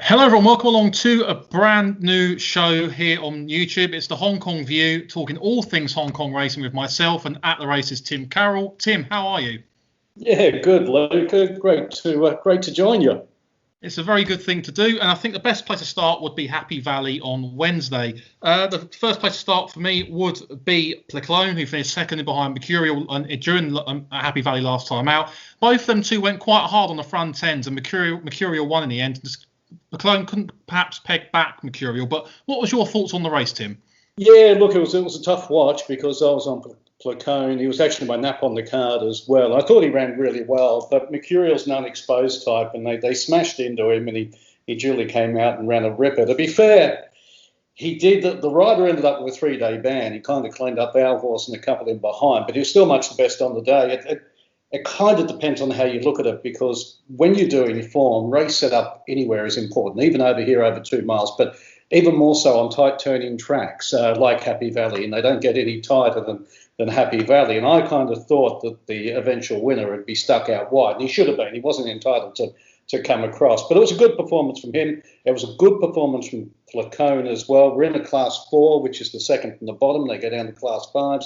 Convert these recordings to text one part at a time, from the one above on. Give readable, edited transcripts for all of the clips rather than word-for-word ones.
Hello everyone, welcome along to a brand new show here on YouTube. It's the Hong Kong View, talking all things Hong Kong racing with myself and at the races Tim Carroll. Tim, how are you? Yeah, good, Luca. Great to join you. It's a very good thing to do, and I think the best place to start would be Happy Valley on Wednesday. The first place to start for me would be Pleclone, who finished second behind Mercurial during Happy Valley last time out. Both of them two went quite hard on the front end, and Mercurial won in the end. Pleclone couldn't perhaps peg back Mercurial, but what was your thoughts on the race, Tim? Yeah, look, it was a tough watch because I was on Pleclone. He was actually my nap on the card as well. I thought he ran really well, but Mercurial's an unexposed type, and they smashed into him, and he duly came out and ran a ripper. To be fair, he did. The rider ended up with a 3-day ban. He kind of cleaned up our horse and a couple in behind, but he was still much the best on the day. It kind of depends on how you look at it, because when you're doing form, race setup anywhere is important, even over here over 2 miles, but even more so on tight turning tracks like Happy Valley, and they don't get any tighter than Happy Valley. And I kind of thought that the eventual winner would be stuck out wide, and he should have been. He wasn't entitled to come across, but it was a good performance from him. It was a good performance from Pleclone as well. We're in a class 4, which is the second from the bottom. They go down to class 5s.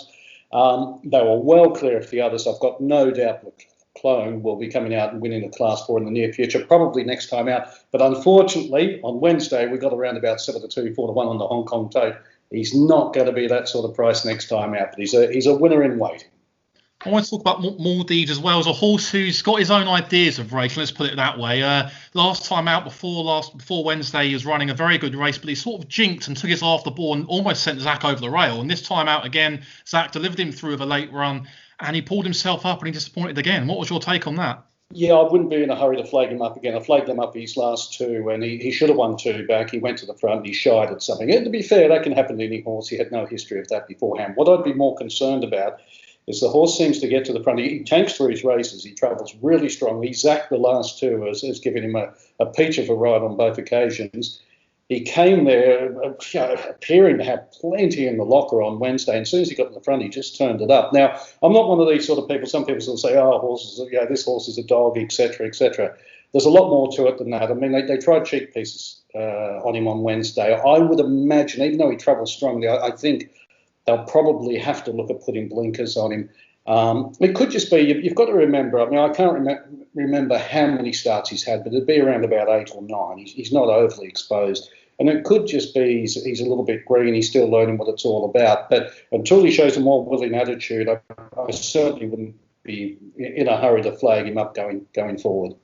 They were well clear of the others. I've got no doubt that Pleclone will be coming out and winning a class 4 in the near future, probably next time out. But unfortunately, on Wednesday, we got around about 7-2, 4-1 on the Hong Kong tote. He's not going to be that sort of price next time out, but he's a winner in waiting. I want to talk about Maldives as well, as a horse who's got his own ideas of racing, let's put it that way. Last time out, before Wednesday, he was running a very good race, but he sort of jinked and took his eye off the ball and almost sent Zach over the rail. And this time out again, Zach delivered him through with a late run, and he pulled himself up and he disappointed again. What was your take on that? Yeah, I wouldn't be in a hurry to flag him up again. I flagged him up his last 2, and he should have won 2 back. He went to the front and he shied at something. And to be fair, that can happen to any horse. He had no history of that beforehand. What I'd be more concerned about is the horse seems to get to the front. He tanks through his races. He travels really strongly. Zach, the last 2, has given him a peach of a ride on both occasions. He came there appearing to have plenty in the locker on Wednesday, and as soon as he got to the front, he just turned it up. Now, I'm not one of these sort of people. Some people will say, this horse is a dog, etc., etc. There's a lot more to it than that. I mean, they tried cheek pieces on him on Wednesday. I would imagine, even though he travels strongly, I think they'll probably have to look at putting blinkers on him. It could just be, you've got to remember, I mean, I can't remember how many starts he's had, but it'd be around about 8 or 9. He's not overly exposed. And it could just be he's a little bit green. He's still learning what it's all about. But until he shows a more willing attitude, I certainly wouldn't be in a hurry to flag him up going forward.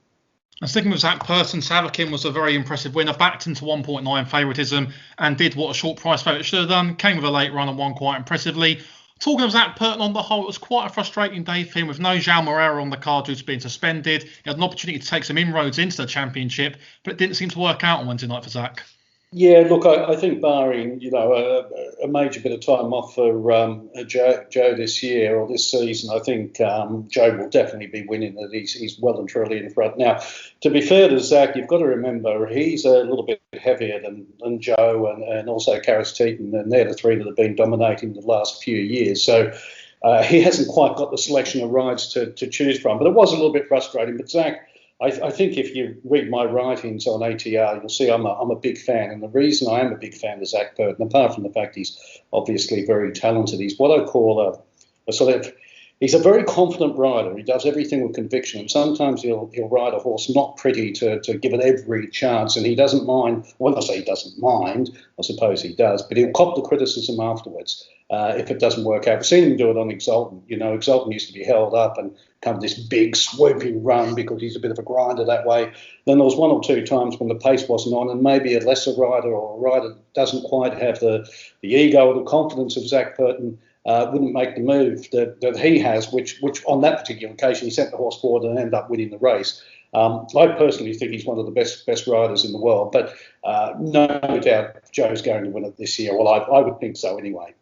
And sticking with Zach Purton, Savakin was a very impressive winner, backed into 1.9 favouritism and did what a short price favourite should have done, came with a late run and won quite impressively. Talking of Zach Purton on the whole, it was quite a frustrating day for him with no João Moreira on the card due to being suspended. He had an opportunity to take some inroads into the championship, but it didn't seem to work out on Wednesday night for Zach. Yeah, look, I think barring, a major bit of time off for Joe this year or this season, I think Joe will definitely be winning it. He's well and truly in front. Now, to be fair to Zach, you've got to remember he's a little bit heavier than Joe and also Karis Teetan, and they're the 3 that have been dominating the last few years. So he hasn't quite got the selection of rides to choose from. But it was a little bit frustrating. But Zach, I think if you read my writings on ATR, you'll see I'm a big fan. And the reason I am a big fan of Zach Purton, apart from the fact he's obviously very talented, he's what I call a sort of, he's a very confident rider. He does everything with conviction. And sometimes he'll ride a horse not pretty to give it every chance. And he doesn't mind. When I say he doesn't mind, I suppose he does. But he'll cop the criticism afterwards if it doesn't work out. I've seen him do it on Exultant. Exultant used to be held up and come this big swooping run because he's a bit of a grinder that way. Then there was 1 or 2 times when the pace wasn't on, and maybe a lesser rider or a rider doesn't quite have the ego or the confidence of Zach Purton wouldn't make the move that he has, which on that particular occasion he sent the horse forward and ended up winning the race. I personally think he's one of the best riders in the world, but no doubt Joe's going to win it this year. Well, I would think so anyway.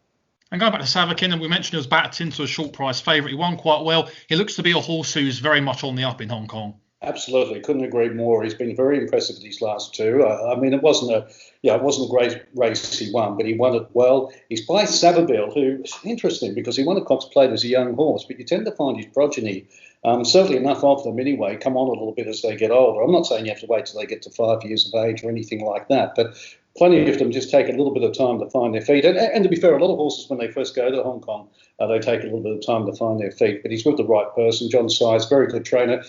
And going back to Savakin, and we mentioned he was backed into a short price favourite. He won quite well. He looks to be a horse who's very much on the up in Hong Kong. Absolutely, couldn't agree more. He's been very impressive in these last two. I mean, it wasn't a great race he won, but he won it well. He's by Savabeel, who's interesting because he won a Cox Plate as a young horse, but you tend to find his progeny, certainly enough of them anyway, come on a little bit as they get older. I'm not saying you have to wait till they get to 5 years of age or anything like that, but plenty of them just take a little bit of time to find their feet. And to be fair, a lot of horses, when they first go to Hong Kong, they take a little bit of time to find their feet. But he's with the right person. John Size, very good trainer.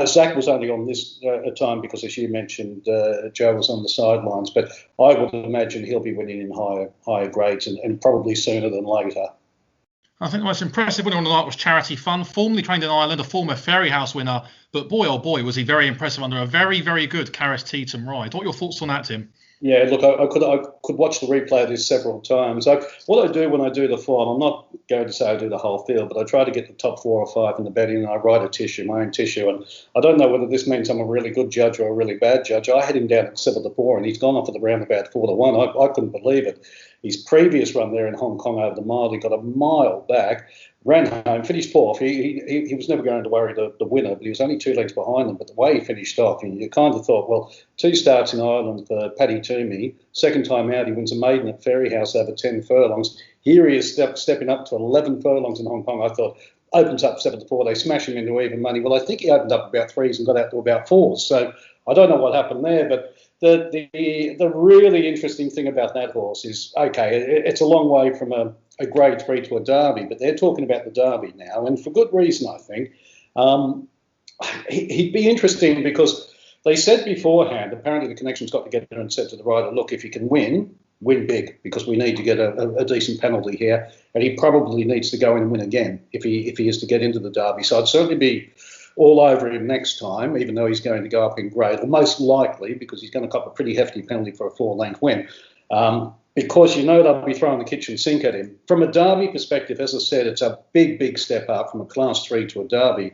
Zach was only on this time because, as you mentioned, Joe was on the sidelines. But I would imagine he'll be winning in higher grades and probably sooner than later. I think the most impressive winner on the night was Charity Fun, formerly trained in Ireland, a former Ferry House winner. But boy, oh boy, was he very impressive under a very, very good Caris Teetum ride. What are your thoughts on that, Tim? Yeah, look, I could watch the replay of this several times. What I do when I do the form, I'm not going to say I do the whole field, but I try to get the top 4 or 5 in the betting, and I write a tissue, my own tissue. And I don't know whether this means I'm a really good judge or a really bad judge. I had him down at 7-4, and he's gone off at the round about 4-1. I couldn't believe it. His previous run there in Hong Kong over the mile, he got a mile back, ran home, finished 4th. He was never going to worry the winner, but he was only 2 lengths behind them. But the way he finished off, you kind of thought, well, 2 starts in Ireland for Paddy Toomey. Second time out, he wins a maiden at Ferry House over 10 furlongs. Here he is stepping up to 11 furlongs in Hong Kong. I thought, opens up 7-4. They smash him into even money. Well, I think he opened up about 3s and got out to about 4s. So I don't know what happened there, but the really interesting thing about that horse is, okay, it's a long way from a grade 3 to a derby, but they're talking about the derby now, and for good reason, I think. He'd be interesting because they said beforehand, apparently the connection's got together and said to the rider, look, if you can win big, because we need to get a decent penalty here, and he probably needs to go in and win again if he is to get into the derby. So I'd certainly be all over him next time, even though he's going to go up in grade, or most likely because he's going to cop a pretty hefty penalty for a 4-length win. Because they'll be throwing the kitchen sink at him. From a derby perspective, as I said, it's a big, big step up from a class 3 to a derby.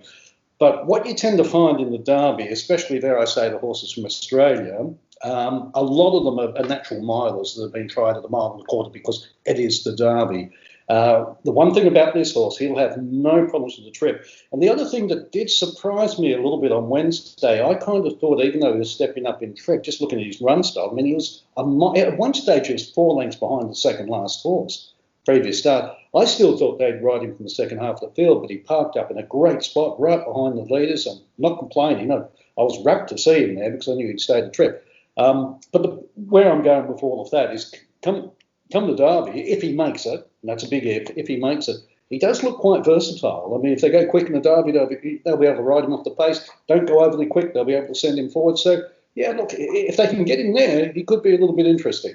But what you tend to find in the derby, especially there, I say the horses from Australia, a lot of them are natural milers that have been tried at the mile and a quarter because it is the derby. The one thing about this horse, he'll have no problems with the trip. And the other thing that did surprise me a little bit on Wednesday, I kind of thought, even though he was stepping up in trip, just looking at his run style, I mean, he was at one stage he was 4 lengths behind the second last horse, previous start. I still thought they'd ride him from the second half of the field, but he parked up in a great spot right behind the leaders. I'm not complaining. I was rapt to see him there because I knew he'd stay the trip. But where I'm going with all of that is come the derby, if he makes it, and that's a big if he makes it, he does look quite versatile. I mean, if they go quick in the derby, they'll be able to ride him off the pace. Don't go overly quick, they'll be able to send him forward. So, yeah, look, if they can get him there, he could be a little bit interesting.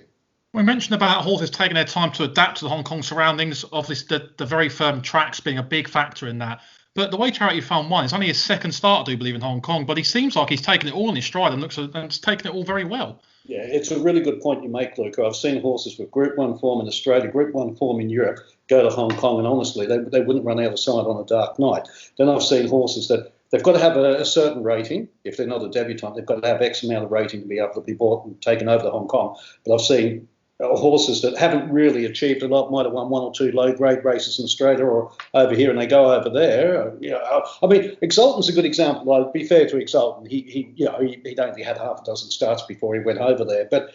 We mentioned about horses taking their time to adapt to the Hong Kong surroundings, obviously the very firm tracks being a big factor in that. But the way Charity Fun won, it's only his second start, I do believe, in Hong Kong, but he seems like he's taken it all in his stride and he's taken it all very well. Yeah, it's a really good point you make, Luke. I've seen horses with Group 1 form in Australia, Group 1 form in Europe, go to Hong Kong, and honestly, they wouldn't run out of sight on a dark night. Then I've seen horses that they've got to have a certain rating. If they're not a debutant, they've got to have X amount of rating to be able to be bought and taken over to Hong Kong. But I've seen horses that haven't really achieved a lot, might have won 1 or 2 low-grade races in Australia or over here, and they go over there. I mean, Exultan's a good example. I'd be fair to Exultan. He'd only had half a dozen starts before he went over there. But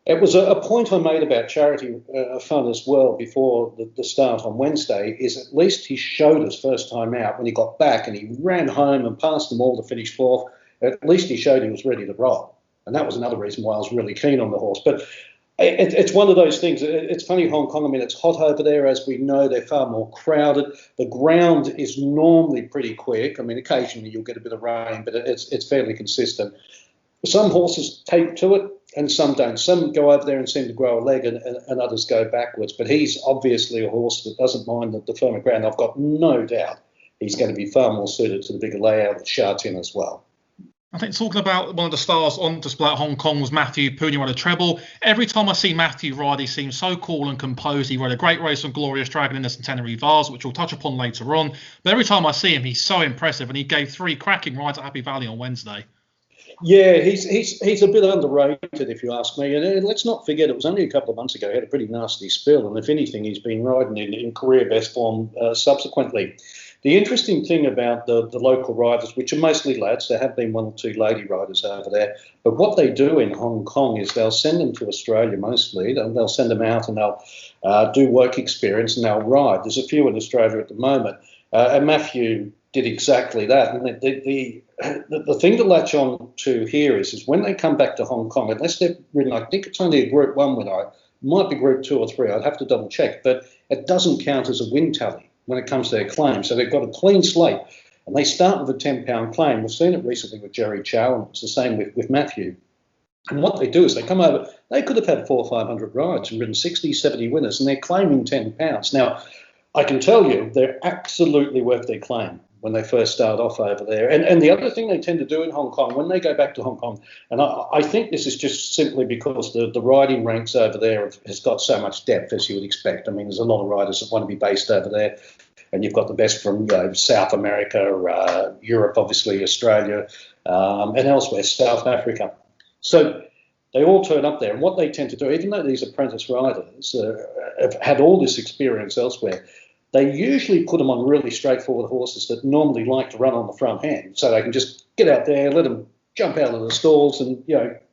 it was a point I made about Charity Fun as well before the start on Wednesday, is at least he showed us first time out when he got back and he ran home and passed them all to finish 4th. At least he showed he was ready to roll. And that was another reason why I was really keen on the horse. But it's one of those things. It's funny, Hong Kong, I mean, it's hot over there, as we know. They're far more crowded. The ground is normally pretty quick. I mean, occasionally you'll get a bit of rain, but it's fairly consistent. Some horses take to it and some don't. Some go over there and seem to grow a leg and others go backwards. But he's obviously a horse that doesn't mind the firmer ground. I've got no doubt he's going to be far more suited to the bigger layout at Sha Tin as well. I think talking about one of the stars on display at Hong Kong was Matthew Poonia on a treble. Every time I see Matthew ride, he seems so cool and composed. He rode a great race on Glorious Dragon in the Centenary Vase, which we'll touch upon later on. But every time I see him, he's so impressive, and he gave 3 cracking rides at Happy Valley on Wednesday. Yeah, he's a bit underrated, if you ask me. And let's not forget, it was only a couple of months ago he had a pretty nasty spill, and if anything, he's been riding in career best form subsequently. The interesting thing about the local riders, which are mostly lads, there have been one or two lady riders over there, but what they do in Hong Kong is they'll send them to Australia mostly. They'll send them out and they'll do work experience and they'll ride. There's a few in Australia at the moment, and Matthew did exactly that. And the thing to latch on to here is when they come back to Hong Kong, unless they've ridden, I think it's only a Group 1 winner, might be Group 2 or 3, I'd have to double check, but it doesn't count as a win tally when it comes to their claim. So they've got a clean slate, and they start with a £10 claim. We've seen it recently with Jerry Chow, and it's the same with Matthew. And what they do is they come over, they could have had 400 or 500 rides and ridden 60, 70 winners, and they're claiming £10. Now, I can tell you they're absolutely worth their claim when they first start off over there. And the other thing they tend to do in Hong Kong, when they go back to Hong Kong, and I think this is just simply because the riding ranks over there has got so much depth, as you would expect. I mean, there's a lot of riders that want to be based over there, and you've got the best from South America, Europe, obviously, Australia, and elsewhere, South Africa. So they all turn up there, and what they tend to do, even though these apprentice riders have had all this experience elsewhere, they usually put them on really straightforward horses that normally like to run on the front hand, so they can just get out there, let them jump out of the stalls, and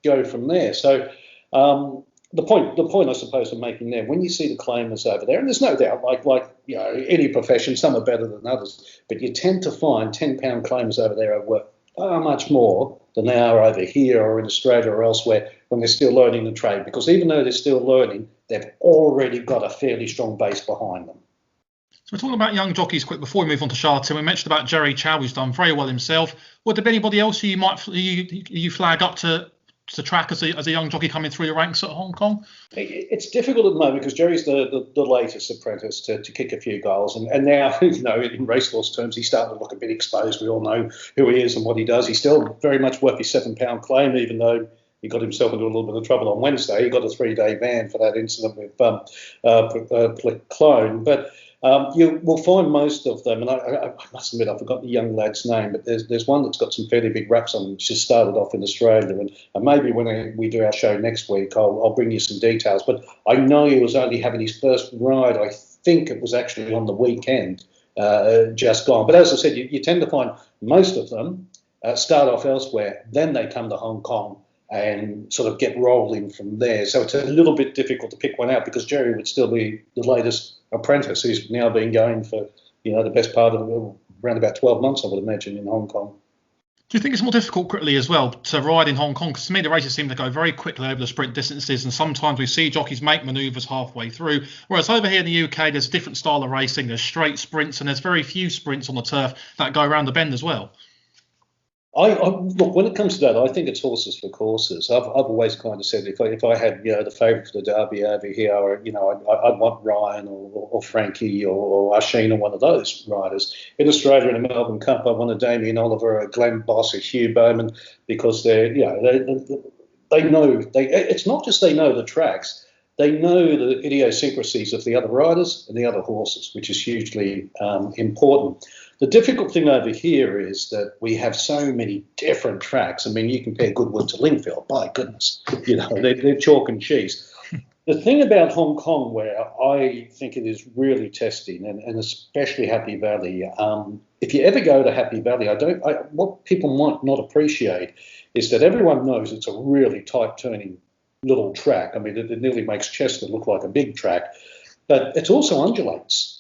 go from there. So the point I suppose I'm making there, when you see the claimers over there, and there's no doubt, like any profession, some are better than others, but you tend to find £10 claimers over there are worth far much more than they are over here or in Australia or elsewhere when they're still learning the trade, because even though they're still learning, they've already got a fairly strong base behind them. So we're talking about young jockeys quick before we move on to Charlton. We mentioned about Jerry Chow, who's done very well himself. Would there be anybody else who you flag up to track as a young jockey coming through the ranks at Hong Kong? It's difficult at the moment because Jerry's the latest apprentice to kick a few goals, and now in racehorse terms he's starting to look a bit exposed. We all know who he is and what he does. He's still very much worth his £7 claim, even though he got himself into a little bit of trouble on Wednesday. He got a 3-day ban for that incident with Clone, but. You will find most of them, and I must admit I forgot the young lad's name, but there's one that's got some fairly big raps on, which just started off in Australia, and maybe when we do our show next week, I'll bring you some details. But I know he was only having his first ride. I think it was actually on the weekend, just gone. But as I said, you tend to find most of them start off elsewhere, then they come to Hong Kong and sort of get rolling from there. So it's a little bit difficult to pick one out because Jerry would still be the latest apprentice who's now been going for the best part of around about 12 months, I would imagine, in Hong Kong. Do you think it's more difficult quickly as well to ride in Hong Kong? Because to me the races seem to go very quickly over the sprint distances, and sometimes we see jockeys make manoeuvres halfway through, whereas over here in the UK there's a different style of racing. There's straight sprints and there's very few sprints on the turf that go around the bend as well. Look, when it comes to that, I think it's horses for courses. I've always kind of said if I had the favourite for the Derby over here, I'd want Ryan or Frankie or Asheen or one of those riders. In Australia, in the Melbourne Cup, I want a Damien Oliver, a Glenn Boss, a Hugh Bowman, because they know it's not just they know the tracks. They know the idiosyncrasies of the other riders and the other horses, which is hugely important. The difficult thing over here is that we have so many different tracks. I mean, you compare Goodwood to Lingfield, by goodness, they're chalk and cheese. The thing about Hong Kong, where I think it is really testing, and especially Happy Valley, if you ever go to Happy Valley, what people might not appreciate is that everyone knows it's a really tight turning little track. I mean, it nearly makes Chester look like a big track, but it also undulates.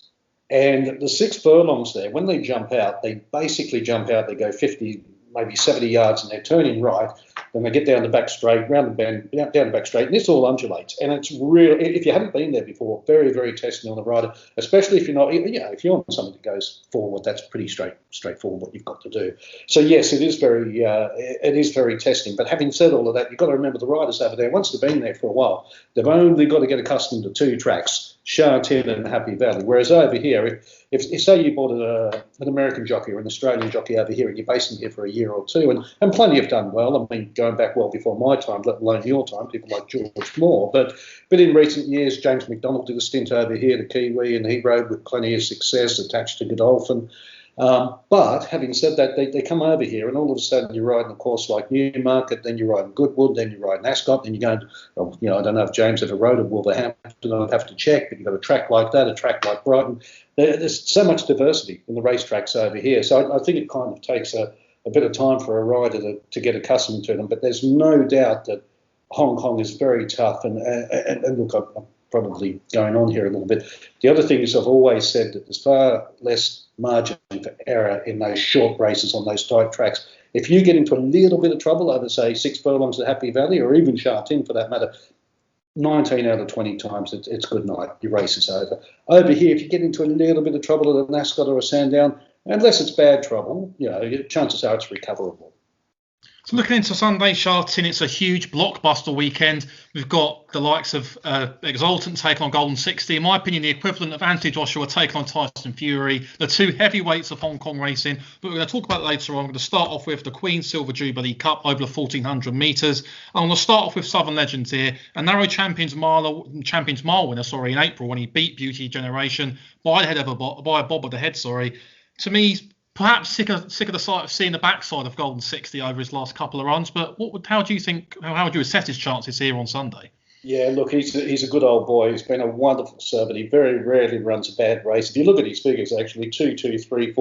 And the 6 furlongs there, when they jump out, they basically jump out, they go 50, maybe 70 yards, and they're turning right. Then they get down the back straight, round the bend, down the back straight, and this all undulates. And it's real. If you haven't been there before, very, very testing on the rider, especially if you're not, if you're on something that goes forward, that's pretty straightforward what you've got to do. So yes, it is very testing. But having said all of that, you've got to remember the riders over there, once they've been there for a while, they've only got to get accustomed to 2 tracks, Sha Tin and Happy Valley. Whereas over here, if say you bought an American jockey or an Australian jockey over here and you're based in here for a year or two, and plenty have done well. I mean, going back well before my time, let alone your time, people like George Moore. But in recent years, James McDonald did a stint over here, the Kiwi, and he rode with plenty of success attached to Godolphin. But having said that, they come over here, and all of a sudden you're riding a course like Newmarket, then you're riding Goodwood, then you're riding Ascot, then you're going, I don't know if James ever rode at Wolverhampton, I'd have to check, but you've got a track like that, a track like Brighton. There's so much diversity in the racetracks over here. So I think it kind of takes a bit of time for a rider to get accustomed to them. But there's no doubt that Hong Kong is very tough. And look, I'm probably going on here a little bit. The other thing is I've always said that there's far less margin for error in those short races on those tight tracks. If you get into a little bit of trouble over, say, 6 furlongs at Happy Valley, or even Sha Tin for that matter, 19 out of 20 times it's good night. Your race is over. Over here, if you get into a little bit of trouble at an Ascot or a Sandown, unless it's bad trouble, chances are it's recoverable. So looking into Sunday, Sha Tin, it's a huge blockbuster weekend. We've got the likes of Exultant taking on Golden 60. In my opinion, the equivalent of Anthony Joshua taking on Tyson Fury, the two heavyweights of Hong Kong racing. But we're going to talk about it later on. I'm going to start off with the Queen Silver Jubilee Cup over the 1,400 metres. I'm going to start off with Southern Legends here. A narrow Champions Mile winner, in April when he beat Beauty Generation by a bob of the head. To me, perhaps sick of the sight of seeing the backside of Golden 60 over his last couple of runs. But how would you assess his chances here on Sunday? Yeah, look, he's a good old boy. He's been a wonderful servant. He very rarely runs a bad race. If you look at his figures, actually 2-2, 3-4,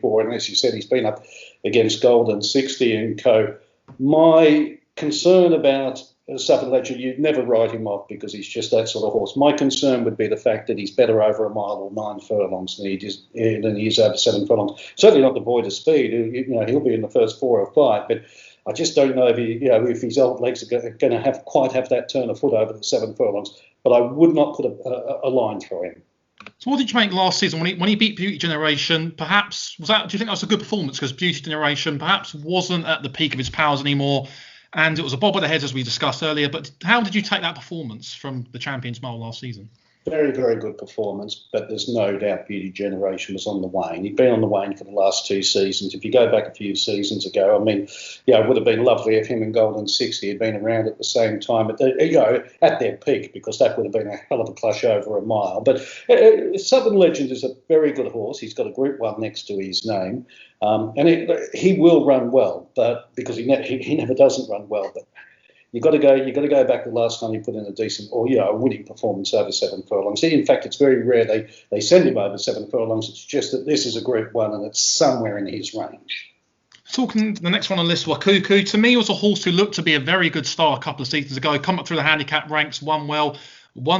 3-4, and as you said, he's been up against Golden 60 and co. My concern about Southern Legend, you'd never ride him off because he's just that sort of horse. My concern would be the fact that he's better over a mile or 9 furlongs than he is over 7 furlongs. Certainly not devoid of speed. He'll be in the first 4 or 5, but I just don't know if his old legs are going to quite have that turn of foot over the 7 furlongs. But I would not put a line through him. So what did you make last season when he beat Beauty Generation? Perhaps do you think that was a good performance because Beauty Generation perhaps wasn't at the peak of his powers anymore? And it was a bob of the head, as we discussed earlier. But how did you take that performance from the Champions Mile last season? Very, very good performance, but there's no doubt Beauty Generation was on the wane. He'd been on the wane for the last 2 seasons. If you go back a few seasons ago, it would have been lovely if him and Golden 60 had been around at the same time, at their peak, because that would have been a hell of a clash over a mile. But Southern Legend is a very good horse. He's got a Group 1 next to his name, and he will run well, but because he never doesn't run well, but. You've got to go back to the last time you put in a decent or a winning performance over 7 furlongs. In fact, it's very rare they send him over 7 furlongs. It's just that this is a Group 1 and it's somewhere in his range. Talking the next one on the list, Wakuku, to me was a horse who looked to be a very good star a couple of seasons ago. Come up through the handicap ranks, won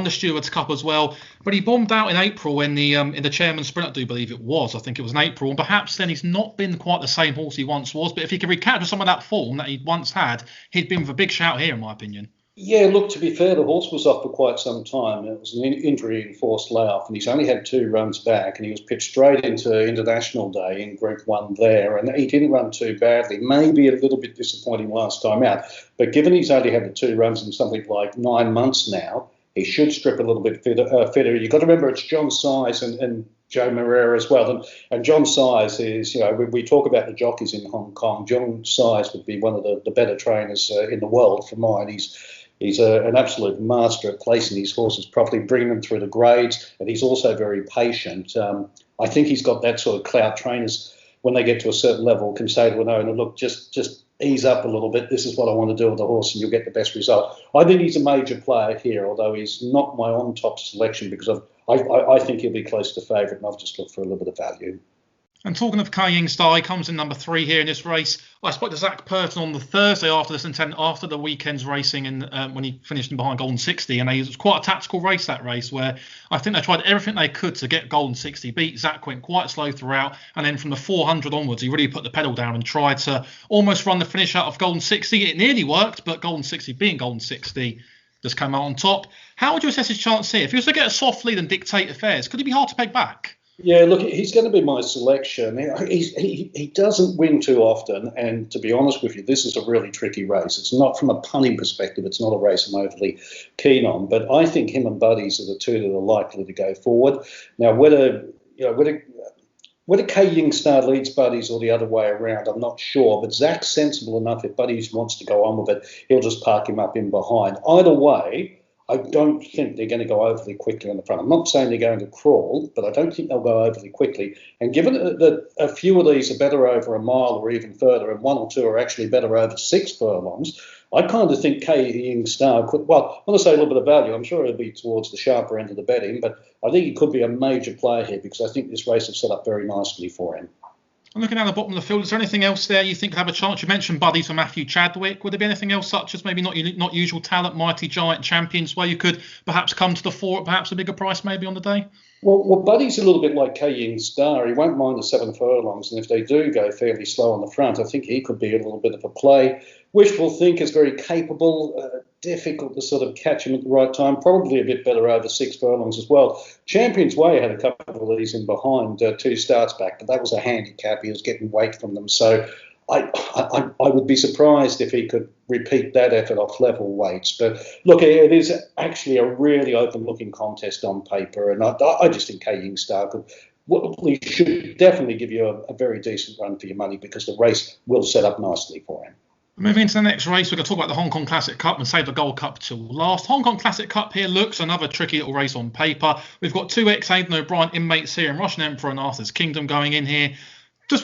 the Stewards Cup as well, but he bombed out in April in the Chairman's Sprint, I do believe it was. I think it was in April, and perhaps then he's not been quite the same horse he once was. But if he could recapture some of that form that he once had, he'd been with a big shout here, in my opinion. Yeah, look, to be fair, the horse was off for quite some time. It was an injury-enforced layoff, and he's only had 2 runs back, and he was pitched straight into International Day in Group 1 there, and he didn't run too badly. Maybe a little bit disappointing last time out, but given he's only had the 2 runs in something like 9 months now, he should strip a little bit fitter. You've got to remember it's John Size and Joe Moreira as well. And John Size is, we talk about the jockeys in Hong Kong. John Size would be one of the better trainers in the world for mine. He's an absolute master at placing his horses properly, bringing them through the grades, and he's also very patient. I think he's got that sort of clout. Trainers, when they get to a certain level, can say to an owner, look, just ease up a little bit. This is what I want to do with the horse, and you'll get the best result. I think he's a major player here, although he's not my on-top selection because I think he'll be close to favourite, and I've just looked for a little bit of value. And talking of Kaying Star, he comes in number 3 here in this race. I spoke to Zach Purton on the Thursday after the weekend's racing, and when he finished in behind Golden 60, and it was quite a tactical race, that race, where I think they tried everything they could to get Golden 60 beat. Zach went quite slow throughout, and then from the 400 onwards, he really put the pedal down and tried to almost run the finish out of Golden 60. It nearly worked, but Golden 60 being Golden 60 just came out on top. How would you assess his chance here? If he was to get a soft lead and dictate affairs, could he be hard to peg back? Yeah, look, he's going to be my selection. He doesn't win too often, and to be honest with you, this is a really tricky race. It's not from a punting perspective. It's not a race I'm overly keen on, but I think him and Buddies are the two that are likely to go forward. Now, whether Kay Ying Star leads Buddies or the other way around, I'm not sure, but Zach's sensible enough. If Buddies wants to go on with it, he'll just park him up in behind. Either way, I don't think they're going to go overly quickly on the front. I'm not saying they're going to crawl, but I don't think they'll go overly quickly. And given that a few of these are better over a mile or even further, and one or two are actually better over 6 furlongs, I kind of think Kaying Star could, well, when I say a little bit of value, I'm sure it'll be towards the sharper end of the betting, but I think he could be a major player here because I think this race is set up very nicely for him. I'm looking down the bottom of the field. Is there anything else there you think could have a chance? You mentioned Buddies for Matthew Chadwick. Would there be anything else such as maybe not usual talent, Mighty Giant, Champions, where you could perhaps come to the fore at perhaps a bigger price maybe on the day? Well, Buddy's a little bit like Kaying Star. He won't mind the 7 furlongs, and if they do go fairly slow on the front, I think he could be a little bit of a play. Wishful Think is very capable, difficult to sort of catch him at the right time, probably a bit better over 6 furlongs as well. Champions Way had a couple of these in behind 2 starts back, but that was a handicap. He was getting weight from them. So I would be surprised if he could repeat that effort off level weights. But look, it is actually a really open-looking contest on paper, and I just think Kaying Star could. Well, he should definitely give you a very decent run for your money because the race will set up nicely for him. Moving into the next race, we're going to talk about the Hong Kong Classic Cup and save the Gold Cup till last. Hong Kong Classic Cup here looks another tricky little race on paper. We've got 2 ex-Aidan O'Brien inmates here and Russian Emperor and Arthur's Kingdom going in here.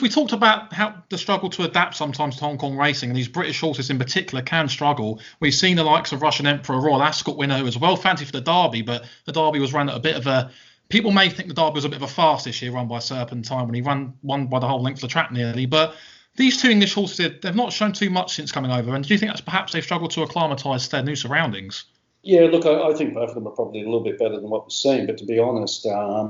We talked about how the struggle to adapt sometimes to Hong Kong racing, and these British horses in particular can struggle. We've seen the likes of Russian Emperor, Royal Ascot winner, who was well fancied for the Derby, but the Derby was run at a bit of a... People may think the Derby was a bit of a farce this year, run by Serpentine, when he won by the whole length of the track nearly, but... These 2 English horses, they've not shown too much since coming over. And do you think that's perhaps they've struggled to acclimatise to their new surroundings? Yeah, look, I think both of them are probably a little bit better than what we're seeing. But to be honest, I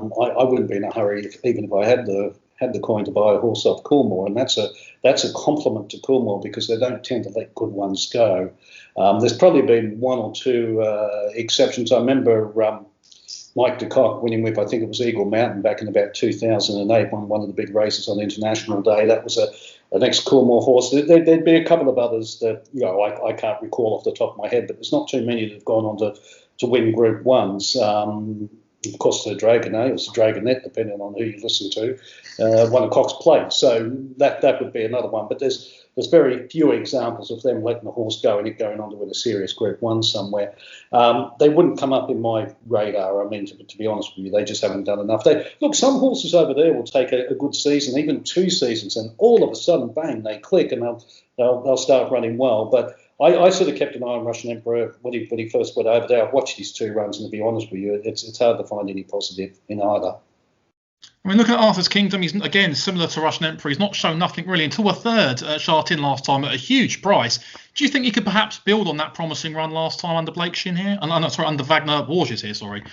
wouldn't be in a hurry even if I had the coin to buy a horse off Coolmore. And that's a compliment to Coolmore because they don't tend to let good ones go. There's probably been 1 or 2 exceptions. I remember Mike de Kock winning with, I think it was Eagle Mountain back in about 2008, one of the big races on International Day. That was an ex-Coolmore horse. There'd be a couple of others that I can't recall off the top of my head, but there's not too many that have gone on to win Group 1s. Of course, the Dragonet, or the Dragonet, depending on who you listen to, won a Cox Plate. So that would be another one. But there's very few examples of them letting the horse go and it going on to win a serious Group 1 somewhere. They wouldn't come up in my radar. I mean, to be honest with you, they just haven't done enough. Look, some horses over there will take a good season, even 2 seasons, and all of a sudden, bang, they click and they'll start running well. But I sort of kept an eye on Russian Emperor when he first went over there. I've watched his 2 runs, and to be honest with you, it's hard to find any positive in either. I mean, looking at Arthur's Kingdom, he's, again, similar to Russian Emperor. He's not shown nothing really until a third at Sha Tin last time at a huge price. Do you think he could perhaps build on that promising run last time under Blake Shin here? Under Wagner Borges here, sorry.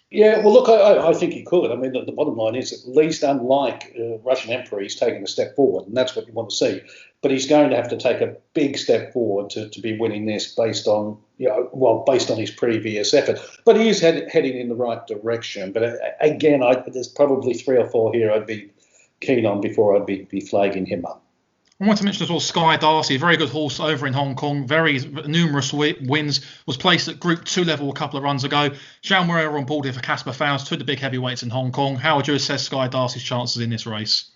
Yeah, well, look, I think he could. I mean, the bottom line is, at least unlike Russian Emperor, he's taken a step forward, and that's what you want to see. But he's going to have to take a big step forward to be winning this based on his previous effort. But he is heading in the right direction. But again, there's probably 3 or 4 here I'd be keen on before I'd be flagging him up. I want to mention as well Sky Darcy, a very good horse over in Hong Kong, very numerous wins, was placed at Group 2 level a couple of runs ago. Zhao Moreira on board here for Casper Fowles, 2 of the big heavyweights in Hong Kong. How would you assess Sky Darcy's chances in this race?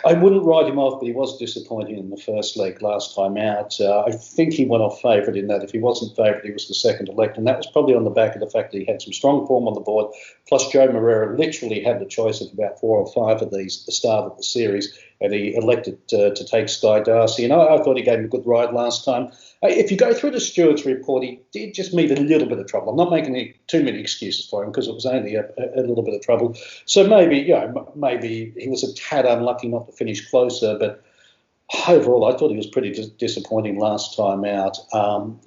I wouldn't write him off, but he was disappointing in the first leg last time out. I think he went off favourite in that. If he wasn't favourite, he was the second elect, and that was probably on the back of the fact that he had some strong form on the board. Plus, Joe Moreira literally had the choice of about 4 or 5 of these at the start of the series, and he elected to take Sky Darcy. And I thought he gave him a good ride last time. If you go through the steward's report, he did just meet a little bit of trouble. I'm not making too many excuses for him because it was only a little bit of trouble. So maybe he was a tad unlucky not to finish closer, but overall I thought he was pretty disappointing last time out.